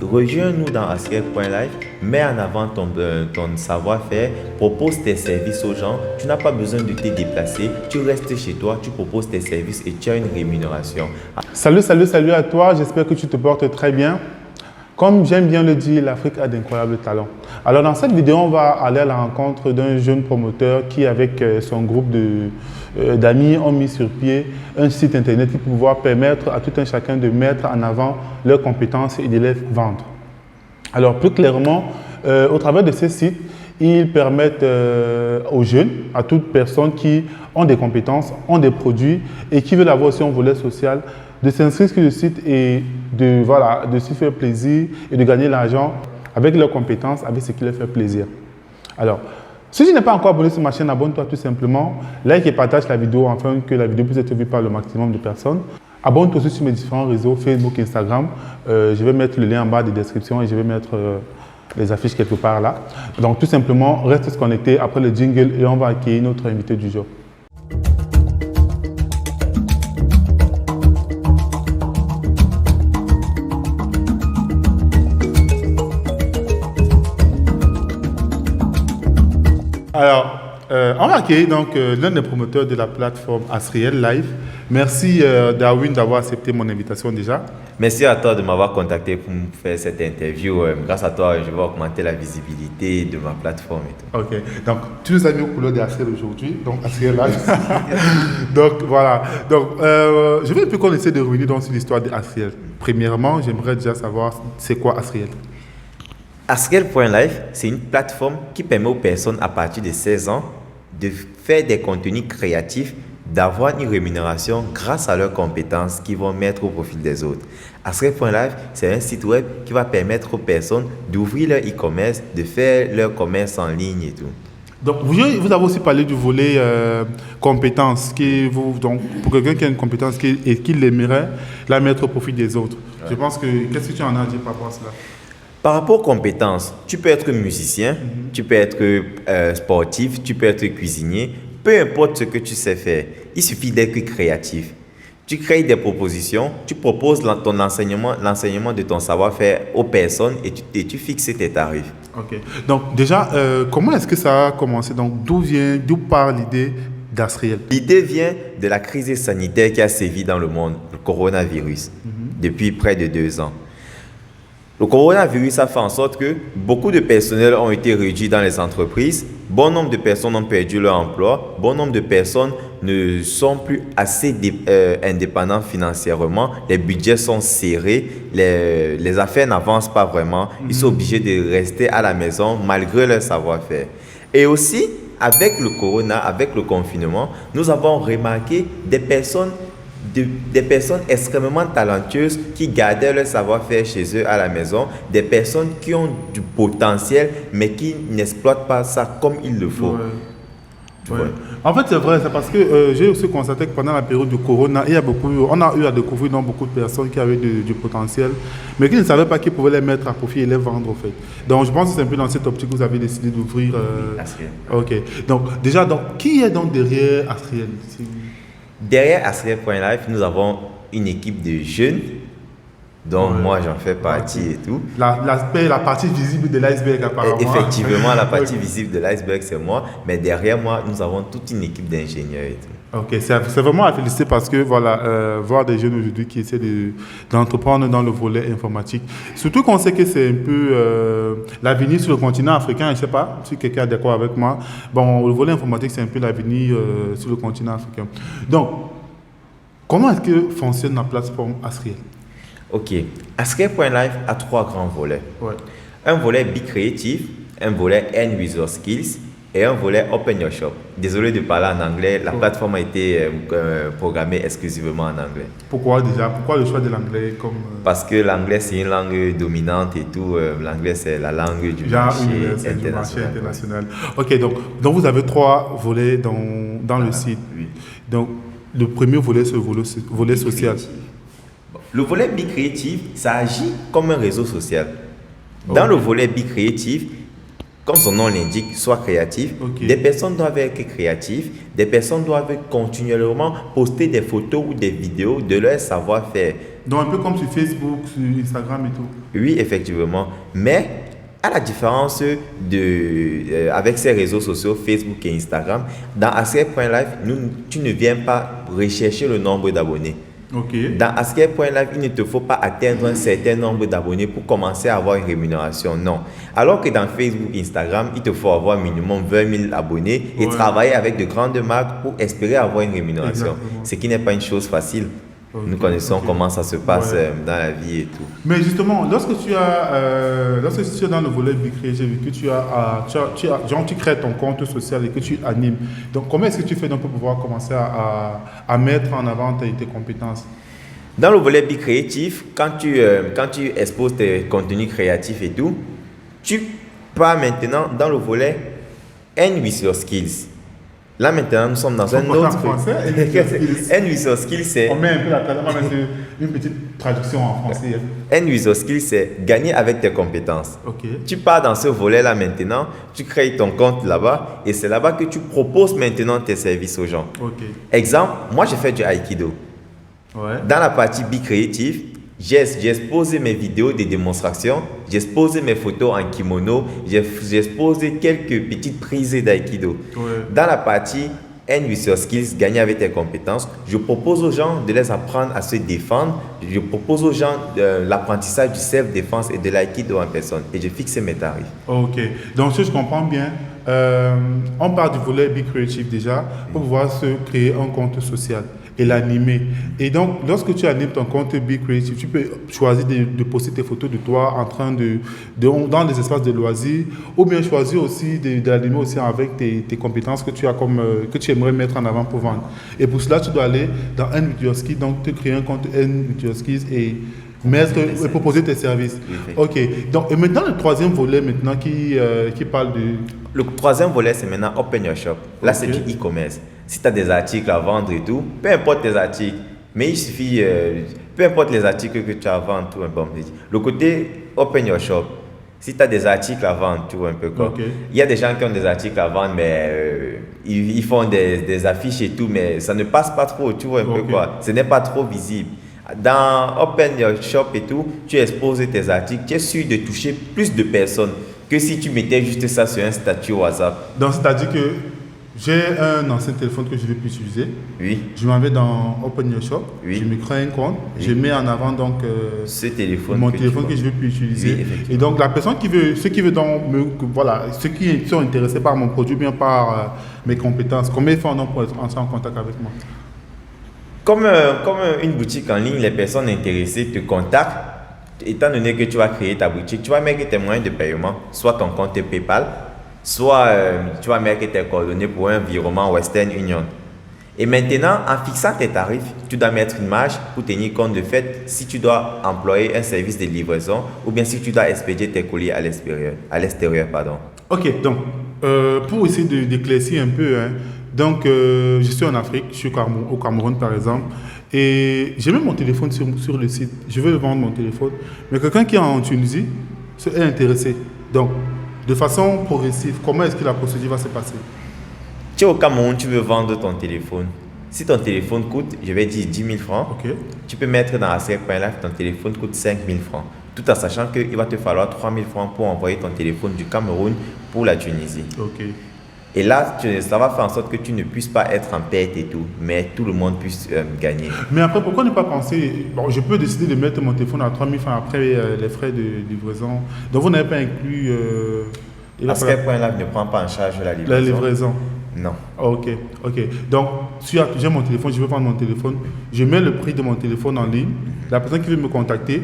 Rejoins-nous dans Asriel.life, mets en avant ton savoir-faire, propose tes services aux gens. Tu n'as pas besoin de te déplacer, tu restes chez toi, tu proposes tes services et tu as une rémunération. Salut à toi, j'espère que tu te portes très bien. Comme j'aime bien le dire, l'Afrique a d'incroyables talents. Alors dans cette vidéo, on va aller à la rencontre d'un jeune promoteur qui, avec son groupe d'amis, ont mis sur pied un site internet qui peut pouvoir permettre à tout un chacun de mettre en avant leurs compétences et de les vendre. Alors plus clairement, au travers de ce site, ils permettent aux jeunes, à toute personne qui ont des compétences, ont des produits et qui veulent avoir aussi un volet social, de s'inscrire sur le site et de se faire plaisir et de gagner l'argent avec leurs compétences, avec ce qui leur fait plaisir. Alors, si tu n'es pas encore abonné sur ma chaîne, abonne-toi tout simplement, like et partage la vidéo afin que la vidéo puisse être vue par le maximum de personnes. Abonne-toi aussi sur mes différents réseaux, Facebook, Instagram. Je vais mettre le lien en bas de description et je vais mettre les affiches quelque part là. Donc tout simplement, reste connecté après le jingle et on va accueillir notre invité du jour. Alors, on va accueillir donc l'un des promoteurs de la plateforme Asriel.life. Merci Darwin d'avoir accepté mon invitation déjà. Merci à toi de m'avoir contacté pour me faire cette interview. Grâce à toi, je vais augmenter la visibilité de ma plateforme et tout. Ok, donc tu nous as mis aux couleurs d'Asriel aujourd'hui, donc Asriel.life. Donc voilà, donc je vais un peu qu'on essaie de revenir sur l'histoire d'Asriel. Premièrement, j'aimerais déjà savoir c'est quoi Asriel. Asriel.life, c'est une plateforme qui permet aux personnes à partir de 16 ans de faire des contenus créatifs, d'avoir une rémunération grâce à leurs compétences qu'ils vont mettre au profit des autres. Asriel.life, c'est un site web qui va permettre aux personnes d'ouvrir leur e-commerce, de faire leur commerce en ligne et tout. Donc, vous avez aussi parlé du volet compétences, donc, pour quelqu'un qui a une compétence et qui l'aimerait la mettre au profit des autres. Ouais. Je pense que, qu'est-ce que tu en as à dire par rapport à cela? Par rapport aux compétences, tu peux être musicien, tu peux être sportif, tu peux être cuisinier, peu importe ce que tu sais faire, il suffit d'être créatif. Tu crées des propositions, tu proposes l'enseignement de ton savoir-faire aux personnes et tu fixes tes tarifs. Ok. Donc déjà, comment est-ce que ça a commencé? Donc d'où part l'idée d'Asriel? L'idée vient de la crise sanitaire qui a sévi dans le monde, le coronavirus, depuis près de 2 ans. Le coronavirus a fait en sorte que beaucoup de personnels ont été réduits dans les entreprises, bon nombre de personnes ont perdu leur emploi, bon nombre de personnes ne sont plus assez indépendants financièrement, les budgets sont serrés, les affaires n'avancent pas vraiment, ils sont obligés de rester à la maison malgré leur savoir-faire. Et aussi, avec le corona, avec le confinement, nous avons remarqué des personnes extrêmement talentueuses qui gardaient leur savoir-faire chez eux à la maison, des personnes qui ont du potentiel mais qui n'exploitent pas ça comme il le faut. Ouais. En fait, c'est vrai, c'est parce que j'ai aussi constaté que pendant la période du corona, on a eu à découvrir beaucoup de personnes qui avaient du potentiel, mais qui ne savaient pas qu'ils pouvaient les mettre à profit et les vendre en fait. Donc je pense que c'est un peu dans cette optique que vous avez décidé d'ouvrir. Asriel. Ok. Donc déjà, qui est donc derrière Asriel? Derrière Asriel.life, nous avons une équipe de jeunes, dont moi j'en fais partie et tout. La partie visible de l'iceberg apparemment. Effectivement, la partie visible de l'iceberg c'est moi, mais derrière moi nous avons toute une équipe d'ingénieurs et tout. Ok, c'est vraiment à féliciter parce que voilà, voir des jeunes aujourd'hui qui essaient d'entreprendre dans le volet informatique, surtout qu'on sait que c'est un peu l'avenir sur le continent africain, je ne sais pas si quelqu'un est d'accord avec moi. Bon, le volet informatique c'est un peu l'avenir sur le continent africain. Donc, comment est-ce que fonctionne la plateforme Asriel? Ok, Asriel.life a 3 grands volets. Ouais. Un volet Be Creative, un volet End User Skills et un volet Open Your Shop. Désolé de parler en anglais, la plateforme a été programmée exclusivement en anglais. Pourquoi déjà? Pourquoi le choix de l'anglais comme Parce que l'anglais c'est une langue dominante et tout. L'anglais c'est la langue du marché international. Ok, donc vous avez 3 volets dans le site. Oui. Donc le premier volet c'est le volet social. Le volet Be Creative, ça agit comme un réseau social. Dans le volet Be Creative, comme son nom l'indique, sois créatif. Ok. Des personnes doivent être créatives. Des personnes doivent continuellement poster des photos ou des vidéos de leur savoir-faire. Donc un peu comme sur Facebook, sur Instagram et tout. Oui, effectivement. Mais à la différence avec ces réseaux sociaux, Facebook et Instagram, dans Asker.live, tu ne viens pas rechercher le nombre d'abonnés. Ok. Dans Asker.live, il ne te faut pas atteindre un certain nombre d'abonnés pour commencer à avoir une rémunération. Non. Alors que dans Facebook, Instagram, il te faut avoir minimum 20 000 abonnés et travailler avec de grandes marques pour espérer avoir une rémunération. Exactement. Ce qui n'est pas une chose facile. Ok, Nous connaissons comment ça se passe Ouais. dans la vie et tout. Mais justement, lorsque tu es dans le volet Bicré, j'ai vu que tu crées ton compte social et que tu animes. Donc, comment est-ce que tu fais donc pour pouvoir commencer à mettre en avant tes compétences? Dans le volet bicréatif, quand tu exposes tes contenus créatifs et tout, tu pars maintenant dans le volet End with your skills. Là maintenant, nous sommes dans un parle en autre. français, End with your skills. End with your skills, c'est. On met un peu une petite traduction en français. End with your skills, c'est gagner avec tes compétences. Ok. Tu pars dans ce volet-là maintenant, tu crées ton compte là-bas et c'est là-bas que tu proposes maintenant tes services aux gens. Ok. Exemple, moi j'ai fait du Aikido. Ouais. Dans la partie bicréative, j'ai exposé mes vidéos de démonstration, j'ai exposé mes photos en kimono, j'ai exposé quelques petites prises d'Aikido. Ouais. Dans la partie End with your skills, gagner avec tes compétences, je propose aux gens de les apprendre à se défendre, je propose aux gens l'apprentissage du self-défense et de l'Aikido en personne et je fixe mes tarifs. Ok. Donc, si je comprends bien, on part du volet Be Creative déjà pour pouvoir se créer un compte social et l'animer. Et donc, lorsque tu animes ton compte Be Creative, tu peux choisir de poster tes photos de toi en train dans des espaces de loisirs ou bien choisir aussi d'animer aussi avec tes compétences que tu as que tu aimerais mettre en avant pour vendre. Et pour cela, tu dois aller dans End with your skills, donc te créer un compte End with your skills et proposer tes services. Ok. Donc, et maintenant, le troisième volet maintenant qui parle de... Le troisième volet, c'est maintenant Open Your Shop. Là, c'est Ok. du e-commerce. Si tu as des articles à vendre et tout, peu importe tes articles, mais il suffit, peu importe les articles que tu as à vendre, tout un peu. Le côté Open Your Shop, si tu as des articles à vendre, tu vois un peu quoi. Ok. Il y a des gens qui ont des articles à vendre, mais ils font des affiches et tout, mais ça ne passe pas trop, tu vois un peu Ok. quoi. Ce n'est pas trop visible. Dans Open Your Shop et tout, tu exposes tes articles, tu es sûr de toucher plus de personnes que si tu mettais juste ça sur un statut WhatsApp. Donc, c'est-à-dire que j'ai un ancien téléphone que je ne vais plus utiliser. Oui, Je m'en vais dans Open Your Shop. Oui. Je me crée un compte. Je mets en avant donc ce téléphone. mon que tu téléphone vends. que je ne vais plus utiliser. Oui, effectivement. Et donc, la personne qui veut, ceux qui sont intéressés par mon produit, bien par mes compétences, combien ils font donc pour entrer en contact avec moi? Comme une boutique en ligne, les personnes intéressées te contactent. Étant donné que tu vas créer ta boutique, tu vas mettre tes moyens de paiement, soit ton compte PayPal, soit tu vas mettre tes coordonnées pour un virement Western Union. Et maintenant, en fixant tes tarifs, tu dois mettre une marge pour tenir compte de fait si tu dois employer un service de livraison ou bien si tu dois expédier tes colis à l'extérieur. Ok, donc, pour essayer d'éclaircir un peu, hein, donc je suis en Afrique, je suis au Cameroun par exemple, et j'ai mis mon téléphone sur le site, je veux vendre mon téléphone, mais quelqu'un qui est en Tunisie est intéressé. Donc, de façon progressive, comment est-ce que la procédure va se passer? Tu es au Cameroun, tu veux vendre ton téléphone. Si ton téléphone coûte, je vais dire 10 000 francs, Ok. tu peux mettre dans Asker.live, ton téléphone coûte 5 000 francs. Tout en sachant qu'il va te falloir 3 000 francs pour envoyer ton téléphone du Cameroun pour la Tunisie. Ok. Et là, ça va faire en sorte que tu ne puisses pas être en perte et tout, mais tout le monde puisse gagner. Mais après, pourquoi ne pas penser, bon, je peux décider de mettre mon téléphone à 3 000 francs après les frais de livraison. Donc, vous n'avez pas inclus Asker.live ne prend pas en charge la livraison. la livraison. Non. Ok, ok. Donc, si j'ai mon téléphone, je veux vendre mon téléphone, je mets le prix de mon téléphone en ligne. La personne qui veut me contacter,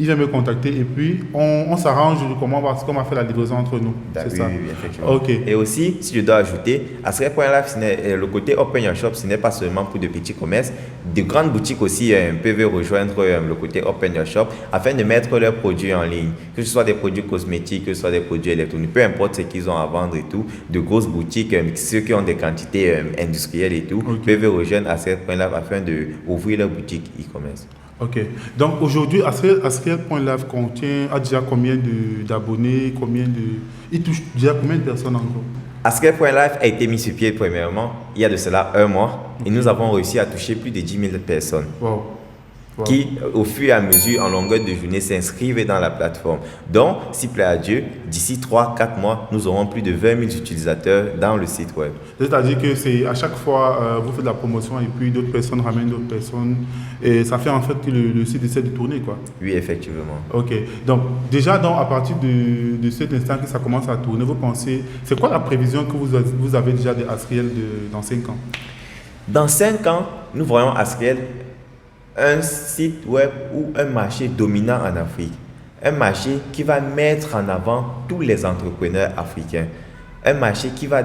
il vient me contacter et puis on s'arrange de comment on va faire la livraison entre nous. C'est Oui, ça. oui, effectivement. Ok. Et aussi, si je dois ajouter, Asker.live, le côté Open Your Shop, ce n'est pas seulement pour de petits commerces. De grandes boutiques aussi peuvent rejoindre le côté Open Your Shop afin de mettre leurs produits en ligne. Que ce soit des produits cosmétiques, que ce soit des produits électroniques, peu importe ce qu'ils ont à vendre et tout. De grosses boutiques, ceux qui ont des quantités industrielles et tout, Ok. peuvent rejoindre Asker.live afin d'ouvrir leur boutique e-commerce. Ok. Donc aujourd'hui, Asriel.live a déjà combien d'abonnés, il touche déjà combien de personnes en gros? Asker.live a été mis sur pied premièrement il y a de cela un mois et nous avons réussi à toucher plus de 10 000 personnes. Wow. Wow. Qui, au fur et à mesure, en longueur de journée, s'inscrivent dans la plateforme. Donc, s'il plaît à Dieu, d'ici 3-4 mois, nous aurons plus de 20 000 utilisateurs dans le site web. C'est-à-dire que c'est à chaque fois, vous faites de la promotion et puis d'autres personnes ramènent d'autres personnes et ça fait en fait que le site essaie de tourner, quoi. Oui, effectivement. Ok. Donc, déjà, à partir de cet instant que ça commence à tourner, vous pensez, c'est quoi la prévision que vous avez déjà de Asriel dans 5 ans? Dans 5 ans, nous voyons Asriel un site web ou un marché dominant en Afrique. Un marché qui va mettre en avant tous les entrepreneurs africains. Un marché qui va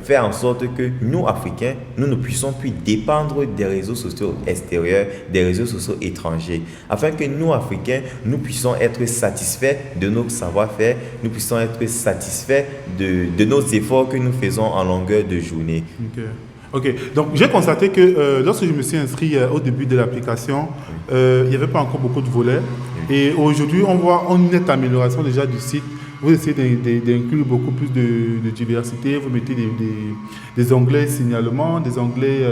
faire en sorte que nous, Africains, nous ne puissions plus dépendre des réseaux sociaux extérieurs, des réseaux sociaux étrangers. Afin que nous, Africains, nous puissions être satisfaits de nos savoir-faire, nous puissions être satisfaits de nos efforts que nous faisons en longueur de journée. Okay. Ok, donc j'ai constaté que lorsque je me suis inscrit au début de l'application, il n'y avait pas encore beaucoup de volets. Et aujourd'hui, on voit une nette amélioration déjà du site. Vous essayez d'inclure beaucoup plus de diversité, vous mettez des onglets signalement, des onglets...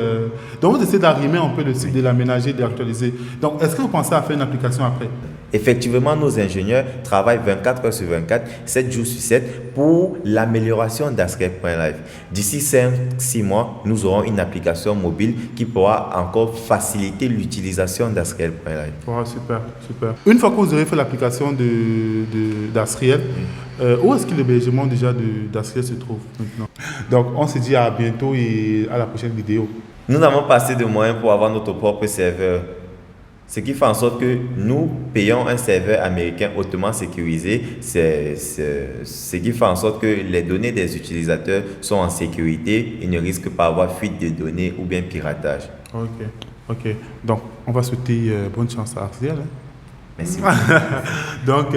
Donc vous essayez d'arrimer un peu le site, de l'aménager, de l'actualiser. Donc est-ce que vous pensez à faire une application après? Effectivement, nos ingénieurs travaillent 24 heures sur 24, 7 jours sur 7 pour l'amélioration d'Asriel.live. D'ici 5-6 mois, nous aurons une application mobile qui pourra encore faciliter l'utilisation d'Asriel.live. Oh, super, super. Une fois que vous aurez fait l'application d'Asriel, où est-ce que l'hébergement déjà d'Asriel se trouve maintenant? Donc on se dit à bientôt et à la prochaine vidéo. Nous n'avons pas assez de moyens pour avoir notre propre serveur. Ce qui fait en sorte que nous payons un serveur américain hautement sécurisé. C'est ce qui fait en sorte que les données des utilisateurs sont en sécurité et ne risquent pas d'avoir fuite de données ou bien piratage. Ok, ok. Donc, on va souhaiter bonne chance à Asriel. Hein? Merci. Donc,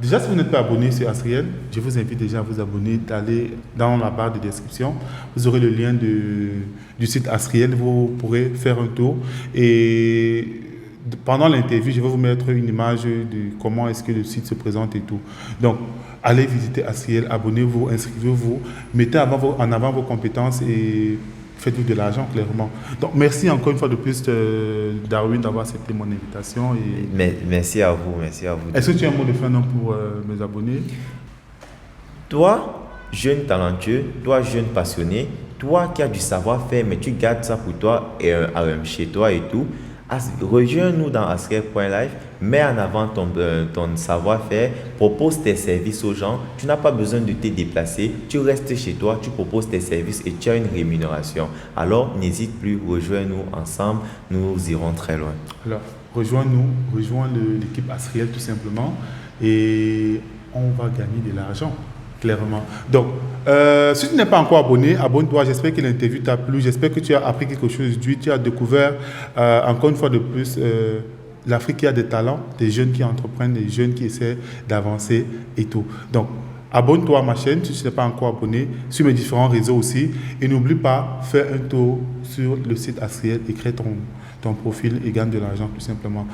déjà, si vous n'êtes pas abonné sur Asriel, je vous invite déjà à vous abonner, d'aller dans la barre de description. Vous aurez le lien du site Asriel, vous pourrez faire un tour. Et pendant l'interview, je vais vous mettre une image de comment est-ce que le site se présente et tout. Donc, allez visiter Asriel, abonnez-vous, inscrivez-vous, mettez en avant vos compétences et faites-vous de l'argent, clairement. Donc, merci encore une fois de plus, Darwin, d'avoir accepté mon invitation. Merci à vous, merci à vous. Est-ce que tu as un mot de fin pour mes abonnés? Toi, jeune talentueux, toi, jeune passionné, toi qui as du savoir-faire, mais tu gardes ça pour toi et chez toi et tout, rejoins-nous dans Asriel.live, mets en avant ton savoir-faire, propose tes services aux gens. Tu n'as pas besoin de te déplacer, tu restes chez toi, tu proposes tes services et tu as une rémunération. Alors, n'hésite plus, rejoins-nous ensemble, nous irons très loin. Alors, rejoins l'équipe Asriel tout simplement et on va gagner de l'argent. Clairement. Donc, si tu n'es pas encore abonné, abonne-toi. J'espère que l'interview t'a plu. J'espère que tu as appris quelque chose d'utile. Tu as découvert, encore une fois de plus, l'Afrique qui a des talents, des jeunes qui entreprennent, des jeunes qui essaient d'avancer et tout. Donc, abonne-toi à ma chaîne si tu n'es pas encore abonné, sur mes différents réseaux aussi. Et n'oublie pas, fais un tour sur le site Asriel et crée ton profil et gagne de l'argent tout simplement.